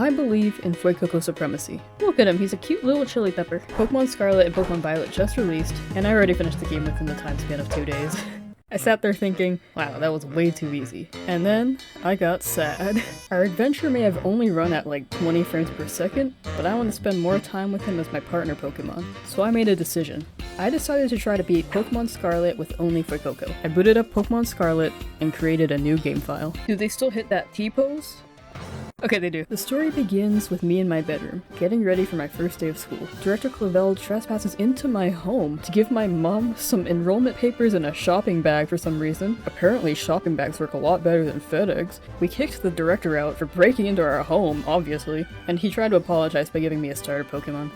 I believe in FUECOCO supremacy. Look at him, he's a cute little chili pepper. Pokemon Scarlet and Pokemon Violet just released, and I already finished the game within the time span of 2 days. I sat there thinking, wow, that was way too easy. And then, I got sad. Our adventure may have only run at like 20 frames per second, but I want to spend more time with him as my partner Pokemon. So I made a decision. I decided to try to beat Pokemon Scarlet with only FUECOCO. I booted up Pokemon Scarlet and created a new game file. Do they still hit that T-pose? Okay, they do. The story begins with me in my bedroom, getting ready for my first day of school. Director Clavel trespasses into my home to give my mom some enrollment papers and a shopping bag for some reason. Apparently, shopping bags work a lot better than FedEx. We kicked the director out for breaking into our home, obviously, and he tried to apologize by giving me a starter Pokemon.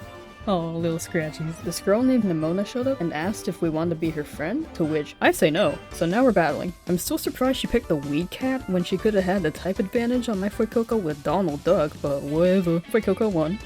Oh, little scratchies. This girl named Nemona showed up and asked if we wanted to be her friend, to which I say no, so now we're battling. I'm still surprised she picked the weed cat when she could have had the type advantage on my FUECOCO with Donald Duck, but whatever. FUECOCO won.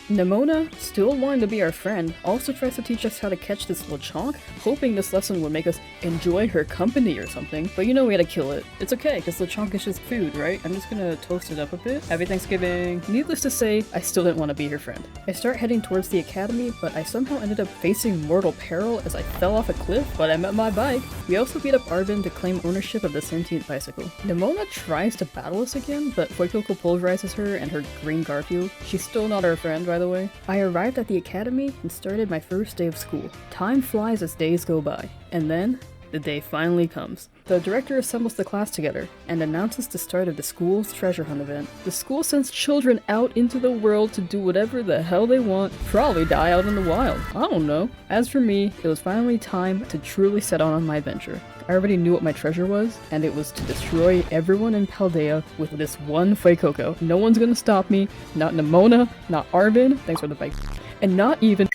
Nemona, still wanting to be our friend, also tries to teach us how to catch this Lechonk, hoping this lesson would make us enjoy her company or something, but you know we had to kill it. It's okay, because Lechonk is just food, right? I'm just gonna toast it up a bit. Happy Thanksgiving. Needless to say, I still didn't want to be her friend. I start heading towards the academy, but I somehow ended up facing mortal peril as I fell off a cliff, but I met my bike. We also beat up Arvin to claim ownership of the sentient bicycle. Nemona tries to battle us again, but FUECOCO pulverizes her and her green Garfield. She's still not our friend, by the way. I arrived at the academy and started my first day of school. Time flies as days go by, and then the day finally comes. The director assembles the class together and announces the start of the school's treasure hunt event. The school sends children out into the world to do whatever the hell they want, probably die out in the wild. I don't know. As for me, it was finally time to truly set out on my adventure. I already knew what my treasure was, and it was to destroy everyone in Paldea with this one FUECOCO. No one's gonna stop me, not Nemona, not Arvin, thanks for the bike, and not even—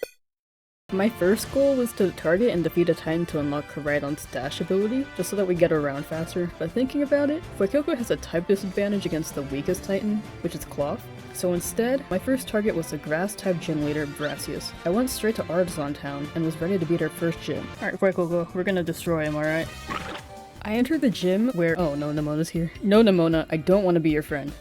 My first goal was to target and defeat a Titan to unlock Koraidon's dash ability, just so that we get around faster. But thinking about it, FUECOCO has a type disadvantage against the weakest Titan, which is Cloth. So instead, my first target was the grass-type gym leader, Brassius. I went straight to Artisan Town and was ready to beat our first gym. Alright, FUECOCO, we're gonna destroy him, alright? I entered the gym where— oh no, Nemona's here. No, Nemona, I don't want to be your friend.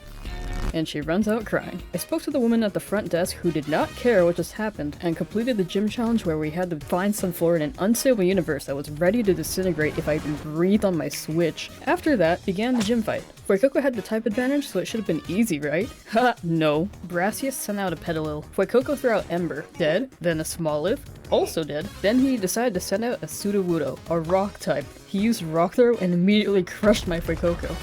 And she runs out crying. I spoke to the woman at the front desk who did not care what just happened and completed the gym challenge where we had to find some floor in an unstable universe that was ready to disintegrate if I even breathed on my switch. After that, began the gym fight. FUECOCO had the type advantage, so it should have been easy, right? Ha! No. Brassius sent out a Petalil. FUECOCO threw out Ember. Dead. Then a Smoliv. Also dead. Then he decided to send out a Sudowoodo, a rock type. He used Rock Throw and immediately crushed my FUECOCO.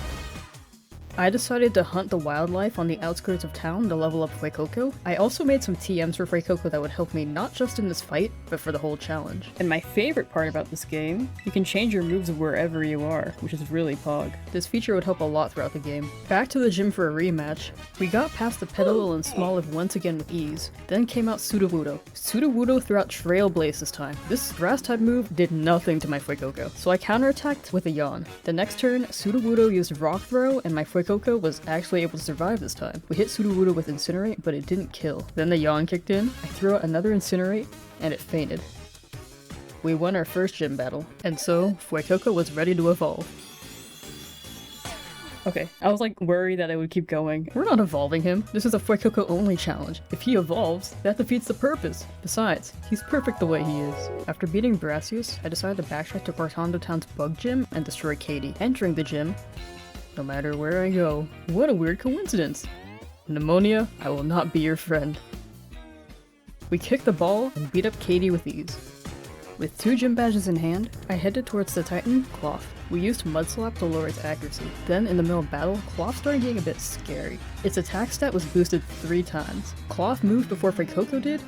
I decided to hunt the wildlife on the outskirts of town to level up FUECOCO. I also made some TMs for FUECOCO that would help me not just in this fight, but for the whole challenge. And my favorite part about this game, you can change your moves wherever you are, which is really pog. This feature would help a lot throughout the game. Back to the gym for a rematch. We got past the Petalil and Smoliv once again with ease. Then came out Sudowoodo. Sudowoodo threw out Trail Blaze this time. This grass type move did nothing to my FUECOCO, so I counterattacked with a Yawn. The next turn, Sudowoodo used Rock Throw and my FUECOCO was actually able to survive this time. We hit Sudowoodo with Incinerate, but it didn't kill. Then the Yawn kicked in, I threw out another Incinerate, and it fainted. We won our first gym battle, and so FUECOCO was ready to evolve. Okay, I was like worried that I would keep going. We're not evolving him. This is a FUECOCO only challenge. If he evolves, that defeats the purpose. Besides, he's perfect the way he is. After beating Brassius, I decided to backtrack to Quartando Town's bug gym and destroy Katie. Entering the gym, no matter where I go. What a weird coincidence. Pneumonia, I will not be your friend. We kicked the ball and beat up Katie with ease. With 2 gym badges in hand, I headed towards the Titan, Cloth. We used Mud Slap to lower its accuracy. Then, in the middle of battle, Cloth started getting a bit scary. Its attack stat was boosted 3 times. Cloth moved before FUECOCO did,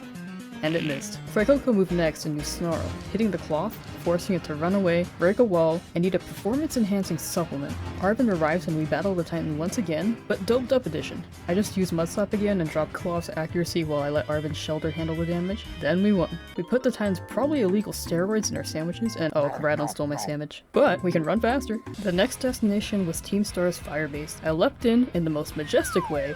and it missed. FUECOCO moved next and used Snarl, hitting the Cloth, forcing it to run away, break a wall, and need a performance-enhancing supplement. Arvin arrives and we battle the Titan once again, but doped up edition. I just used Mud Slap again and dropped Cloth's accuracy while I let Arvin's Shelter handle the damage. Then we won. We put the Titan's probably illegal steroids in our sandwiches, and oh, Koraidon stole my sandwich. But we can run faster. The next destination was Team Star's Firebase. I leapt in the most majestic way,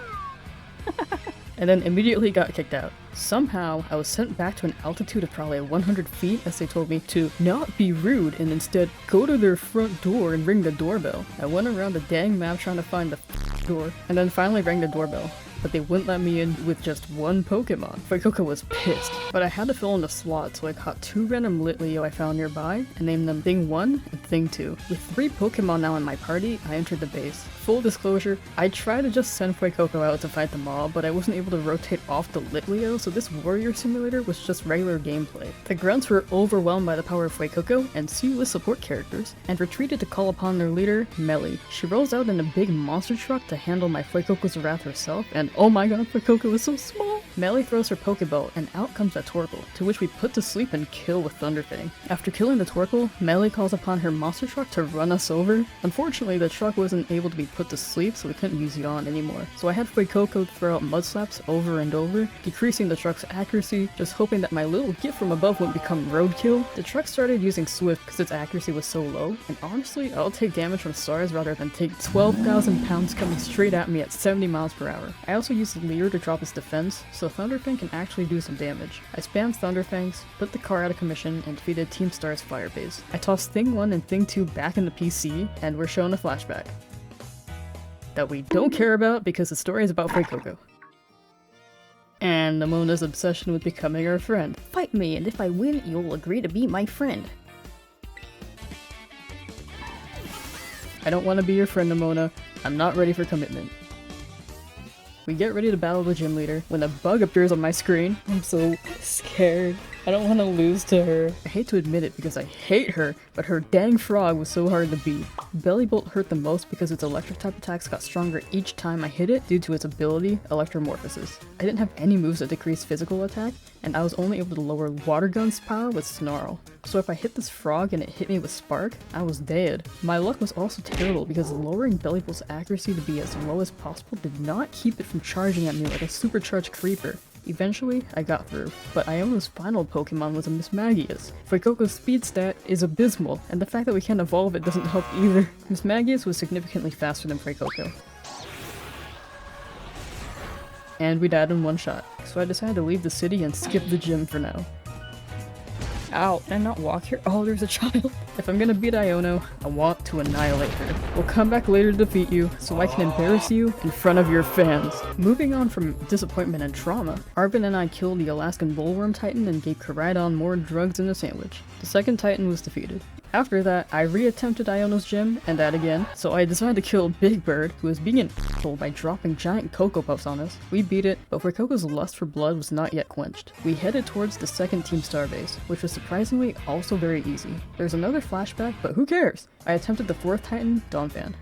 and then immediately got kicked out. Somehow, I was sent back to an altitude of probably 100 feet as they told me to not be rude and instead go to their front door and ring the doorbell. I went around the dang map trying to find the door, and then finally rang the doorbell. but they wouldn't let me in with just one Pokemon. FUECOCO was pissed, but I had to fill in a slot, so I caught 2 random Litleo I found nearby and named them Thing 1 and Thing 2. With 3 Pokemon now in my party, I entered the base. Full disclosure, I tried to just send FUECOCO out to fight them all, but I wasn't able to rotate off the Litleo, so this warrior simulator was just regular gameplay. The grunts were overwhelmed by the power of FUECOCO and C-list support characters, and retreated to call upon their leader, Melly. She rolls out in a big monster truck to handle my FUECOCO's wrath herself, and oh my god, FUECOCO is so small! Melly throws her Pokeball, and out comes a Torkoal, to which we put to sleep and kill with Thunderfang. After killing the Torkoal, Melly calls upon her monster truck to run us over. Unfortunately, the truck wasn't able to be put to sleep, so we couldn't use Yawn anymore. So I had FUECOCO throw out mud slaps over and over, decreasing the truck's accuracy, just hoping that my little gift from above wouldn't become roadkill. The truck started using Swift because its accuracy was so low, and honestly, I'll take damage from stars rather than take 12,000 pounds coming straight at me at 70 miles per hour. I also used Leer to drop its defense, so Thunderfang can actually do some damage. I spammed Thunderfangs, put the car out of commission, and defeated Team Star's Firebase. I tossed Thing 1 and Thing 2 back in the PC, and we're shown a flashback that we don't care about because the story is about FUECOCO. And Nemona's obsession with becoming our friend. Fight me, and if I win, you'll agree to be my friend. I don't want to be your friend, Nemona. I'm not ready for commitment. We get ready to battle the gym leader when a bug appears on my screen. I'm so scared. I don't want to lose to her. I hate to admit it because I hate her, but her dang frog was so hard to beat. Bellybolt hurt the most because its electric type attacks got stronger each time I hit it due to its ability, Electromorphosis. I didn't have any moves that decreased physical attack, and I was only able to lower Water Gun's power with Snarl. So if I hit this frog and it hit me with Spark, I was dead. My luck was also terrible because lowering Bellybolt's accuracy to be as low as possible did not keep it from charging at me like a supercharged creeper. Eventually, I got through, but Iono's final Pokemon was a Mismagius. FUECOCO's speed stat is abysmal, and the fact that we can't evolve it doesn't help either. Mismagius was significantly faster than FUECOCO. And we died in one shot, so I decided to leave the city and skip the gym for now. Ow, can I not walk here? Oh, there's a child. If I'm gonna beat Iono, I want to annihilate her. We'll come back later to defeat you, so I can embarrass you in front of your fans. Moving on from disappointment and trauma, Arvin and I killed the Alaskan Bullworm Titan and gave Koraidon more drugs in a sandwich. The second Titan was defeated. After that, I re-attempted Iono's gym, and that again, so I decided to kill Big Bird, who was being an asshole by dropping giant Cocoa Puffs on us. We beat it, but FUECOCO's lust for blood was not yet quenched. We headed towards the second Team Star base, which was surprisingly also very easy. There's another flashback, but who cares? I attempted the fourth Titan, Donphan.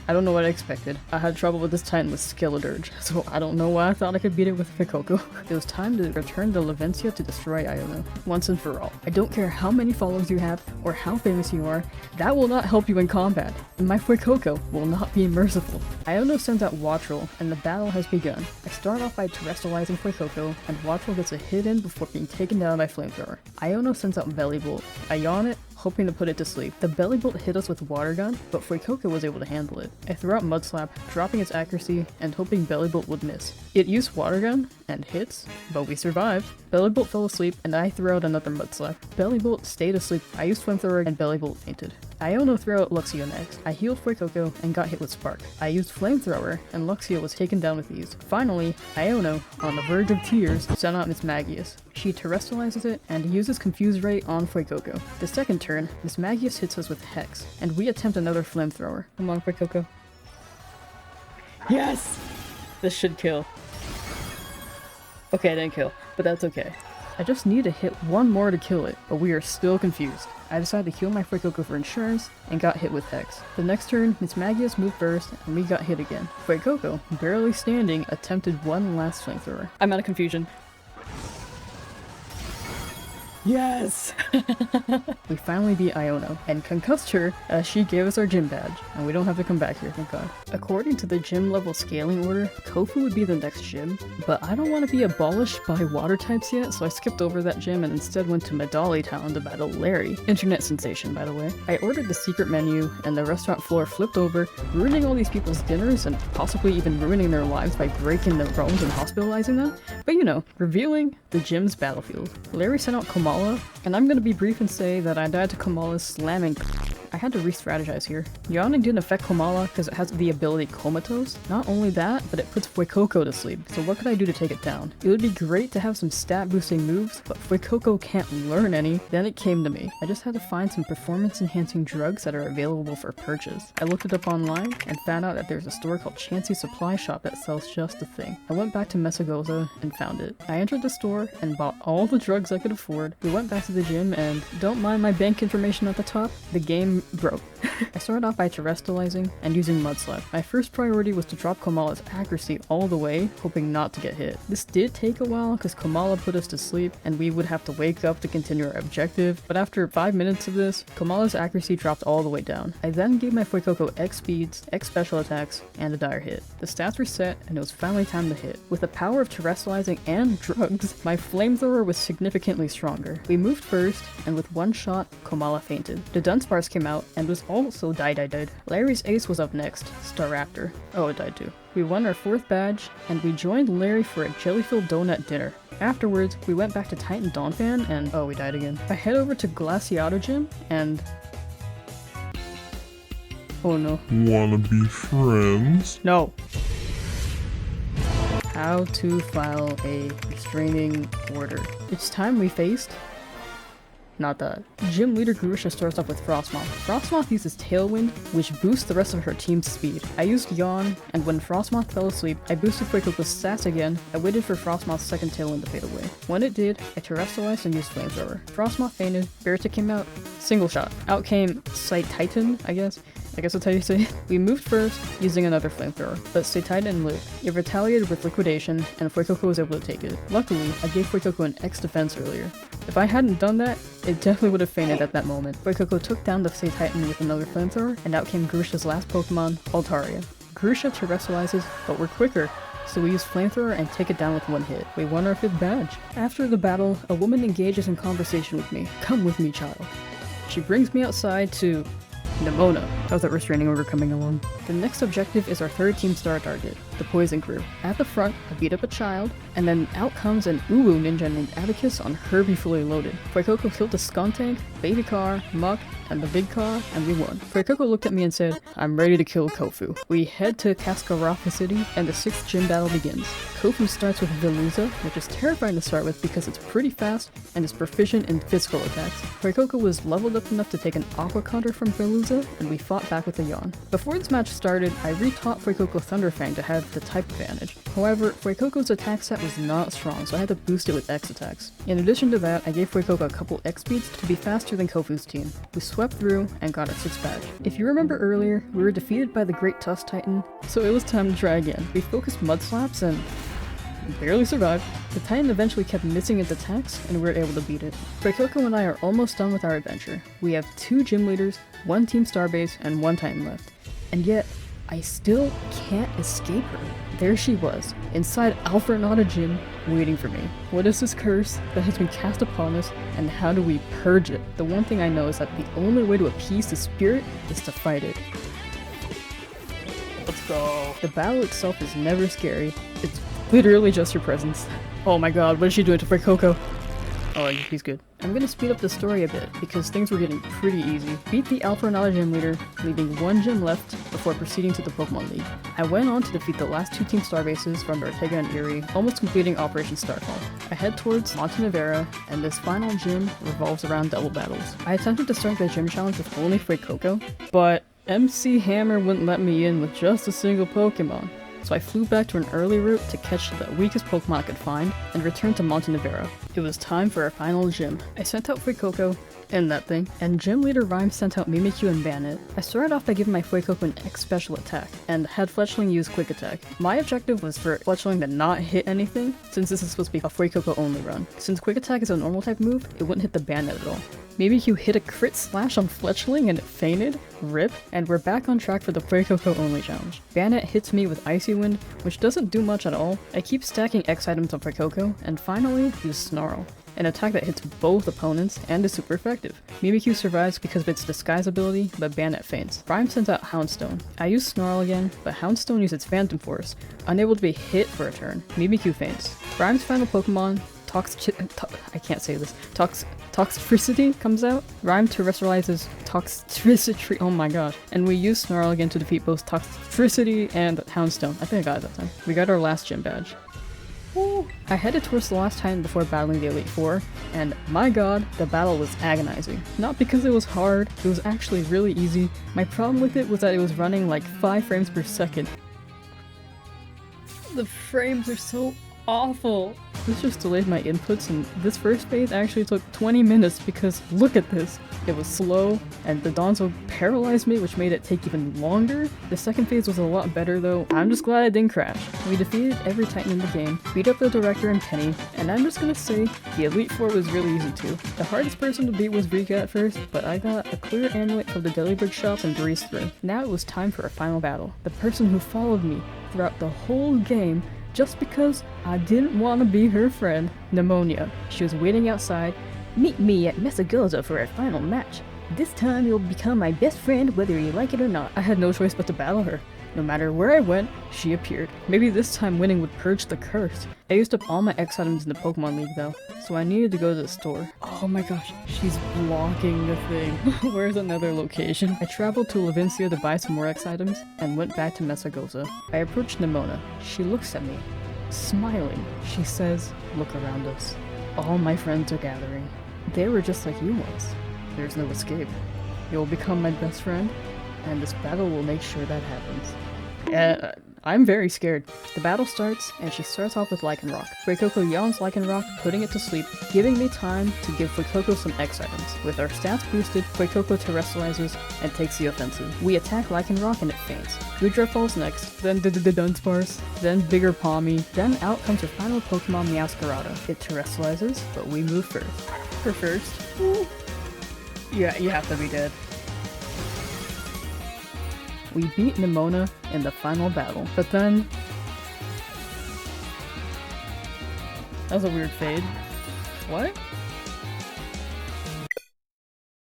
I don't know what I expected. I had trouble with this Titan with Skeledirge, so I don't know why I thought I could beat it with FUECOCO. It was time to return to Lavencia to destroy Iono, once and for all. I don't care how many followers you have, or how famous you are, that will not help you in combat, and my FUECOCO will not be merciful. Iono sends out Wattrel, and the battle has begun. I start off by terrestrializing FUECOCO, and Wattrel gets a hit in before being taken down by Flamethrower. Iono sends out Bellybolt. I yawn it, hoping to put it to sleep. The Bellybolt hit us with Water Gun, but FUECOCO was able to handle it. I threw out Mud Slap, dropping its accuracy and hoping Bellybolt would miss. It used Water Gun and hits, but we survived. Bellybolt fell asleep and I threw out another Mud Slap. Bellybolt stayed asleep. I used Flamethrower and Bellybolt fainted. Iono threw out Luxio next. I healed FUECOCO and got hit with Spark. I used Flamethrower and Luxio was taken down with ease. Finally, Iono, on the verge of tears, sent out Mismagius. She terrestrializes it and uses Confuse Ray on FUECOCO. The second turn, Mismagius hits us with Hex, and we attempt another Flamethrower. Come on, FUECOCO. Yes! This should kill. Okay, I didn't kill, but that's okay. I just need to hit one more to kill it, but we are still confused. I decided to heal my FUECOCO for insurance, and got hit with Hex. The next turn, Mismagius moved first, and we got hit again. FUECOCO, barely standing, attempted one last Flamethrower. I'm out of confusion. Yes! We finally beat Iono, and concussed her as she gave us our gym badge, and we don't have to come back here, thank god. According to the gym level scaling order, Kofu would be the next gym, but I don't want to be abolished by water types yet, so I skipped over that gym and instead went to Medali Town to battle Larry. Internet sensation, by the way. I ordered the secret menu, and the restaurant floor flipped over, ruining all these people's dinners and possibly even ruining their lives by breaking their bones and hospitalizing them. But you know, revealing the gym's battlefield. Larry sent out Kamala, and I'm gonna be brief and say that I died to Kamala's slamming I had to re-strategize here. Yawning didn't affect Komala because it has the ability Comatose. Not only that, but it puts FUECOCO to sleep, so what could I do to take it down? It would be great to have some stat boosting moves, but FUECOCO can't learn any. Then it came to me. I just had to find some performance enhancing drugs that are available for purchase. I looked it up online and found out that there's a store called Chansey's Supply Shop that sells just the thing. I went back to Mesagoza and found it. I entered the store and bought all the drugs I could afford. We went back to the gym and don't mind my bank information at the top, the game broke. I started off by terrestrializing and using Mud Slap. My first priority was to drop Komala's accuracy all the way, hoping not to get hit. This did take a while because Komala put us to sleep and we would have to wake up to continue our objective, but after 5 minutes of this, Komala's accuracy dropped all the way down. I then gave my FUECOCO X speeds, X special attacks, and a dire hit. The stats were set and it was finally time to hit. With the power of terrestrializing and drugs, my flamethrower was significantly stronger. We moved first, and with one shot, Komala fainted. The Dunsparce came out and was also died. Larry's ace was up next, Staraptor. Oh, it died too. We won our 4th badge, and we joined Larry for a jelly-filled donut dinner. Afterwards, we went back to Titan Donphan and oh, we died again. I head over to Glaciato Gym and oh no. Wanna be friends? No. How to file a restraining order. It's time we faced. Not that. Gym leader Grusha starts off with Frostmoth. Frostmoth uses Tailwind, which boosts the rest of her team's speed. I used Yawn, and when Frostmoth fell asleep, I boosted FUECOCO's stats again. I waited for Frostmoth's second Tailwind to fade away. When it did, I terrestrialized and used Flamethrower. Frostmoth fainted, Berta came out, single shot. Out came Sight Titan, I guess that's how you say it. We moved first, using another flamethrower, but Sight Titan lived. It retaliated with liquidation, and FUECOCO was able to take it. Luckily, I gave FUECOCO an X defense earlier. If I hadn't done that, it definitely would have fainted at that moment. FUECOCO took down the Sight Titan with another flamethrower, and out came Grusha's last Pokemon, Altaria. Grusha terrestrializes, but we're quicker, so we use Flamethrower and take it down with one hit. We won our 5th badge. After the battle, a woman engages in conversation with me. Come with me, child. She brings me outside to Nemona. How's that restraining order coming along? The next objective is our 3rd team star target, the Poison Crew. At the front, I beat up a child, and then out comes an Uwu ninja named Abacus on Herbie Fully Loaded. FUECOCO killed the Skuntank, Baby Car, Muck, and the big car, and we won. FUECOCO looked at me and said, I'm ready to kill Kofu. We head to Cascarrafa City, and the 6th gym battle begins. Kofu starts with Veluza, which is terrifying to start with because it's pretty fast and is proficient in physical attacks. FUECOCO was leveled up enough to take an Aqua Counter from Veluza, and we fought back with a Yawn. Before this match started, I retaught FUECOCO Thunderfang to have the type advantage. However, FUECOCO's attack set was not strong, so I had to boost it with X attacks. In addition to that, I gave FUECOCO a couple X speeds to be faster than Kofu's team. We swept through and got our 6th badge. If you remember earlier, we were defeated by the Great Tusk Titan, so it was time to try again. We focused Mud Slaps and barely survived. The Titan eventually kept missing its attacks, and we were able to beat it. FUECOCO and I are almost done with our adventure. We have 2 gym leaders, 1 team starbase, and 1 Titan left. And yet, I still can't escape her. There she was, inside Alfrenata Gym, waiting for me. What is this curse that has been cast upon us, and how do we purge it? The one thing I know is that the only way to appease the spirit is to fight it. Let's go. The battle itself is never scary. It's literally just your presence. Oh my god, what is she doing to FUECOCO? Oh, he's good. I'm gonna speed up the story a bit, because things were getting pretty easy. Beat the Alfrenata Gym leader, leaving 1 gym left before proceeding to the Pokemon League. I went on to defeat the last 2 team starbases from Ortega and Erie, almost completing Operation Starfall. I head towards Montenevera, and this final gym revolves around double battles. I attempted to start the gym challenge with only FUECOCO, but MC Hammer wouldn't let me in with just a single Pokemon. So I flew back to an early route to catch the weakest Pokemon I could find, and returned to Montenevera. It was time for our final gym. I sent out FUECOCO, and that thing, and Gym Leader Rhyme sent out Mimikyu and Bandit. I started off by giving my FUECOCO an X special attack, and had Fletchling use Quick Attack. My objective was for Fletchling to not hit anything, since this is supposed to be a FUECOCO only run. Since Quick Attack is a normal type move, it wouldn't hit the Bandit at all. Mimikyu hit a crit slash on Fletchling and it fainted, rip, and we're back on track for the FUECOCO only challenge. Bandit hits me with Icy Wind, which doesn't do much at all. I keep stacking X items on FUECOCO, and finally use Snarl, an attack that hits both opponents and is super effective. Mimikyu survives because of its disguise ability, but Bandit faints. Rhyme sends out Houndstone. I use Snarl again, but Houndstone uses Phantom Force, unable to be hit for a turn. Mimikyu faints. Rhyme's final Pokemon, Toxtricity comes out. Rhyme terrestrializes Toxtricity. Oh my gosh. And we use Snarl again to defeat both Toxtricity and Houndstone. I think I got it that time. We got our last gym badge. Woo. I headed towards the last time before battling the Elite Four, and my god, the battle was agonizing. Not because it was hard, it was actually really easy. My problem with it was that it was running like 5 frames per second. The frames are so awful. This just delayed my inputs, and this first phase actually took 20 minutes because look at this. It was slow, and the Donzo paralyzed me, which made it take even longer. The second phase was a lot better though. I'm just glad I didn't crash. We defeated every Titan in the game, beat up the Director and Penny, and I'm just gonna say, the Elite Four was really easy too. The hardest person to beat was Rika at first, but I got a clear amulet from the Delibird shops and breezed through. Now it was time for a final battle. The person who followed me throughout the whole game just because I didn't want to be her friend, Nemona. She was waiting outside. Meet me at Mesagoza for our final match. This time you'll become my best friend whether you like it or not. I had no choice but to battle her. No matter where I went, she appeared. Maybe this time winning would purge the curse. I used up all my X items in the Pokemon League though, so I needed to go to the store. Oh my gosh, she's blocking the thing. Where's another location? I traveled to Levincia to buy some more X items, and went back to Mesagoza. I approached Nemona. She looks at me, smiling. She says, "Look around us. All my friends are gathering. They were just like you once. There's no escape. You'll become my best friend, and this battle will make sure that happens." I'm very scared. The battle starts, and she starts off with Lycanroc. FUECOCO yawns Lycanroc, putting it to sleep, giving me time to give FUECOCO some X items. With our stats boosted, FUECOCO terrestrializes and takes the offensive. We attack Lycanroc and it faints. Goodra falls next, then Dunsparce, then Bigger Palmy, then out comes our final Pokemon Meowscarada. It terrestrializes, but we move first. For first? Ooh. Yeah, you have to be dead. We beat Nemona in the final battle, but then... That was a weird fade. What?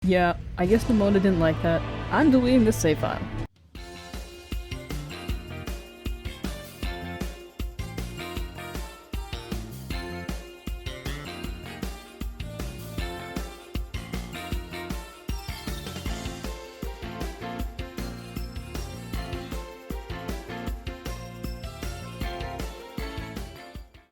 Yeah, I guess Nemona didn't like that. I'm deleting this save file.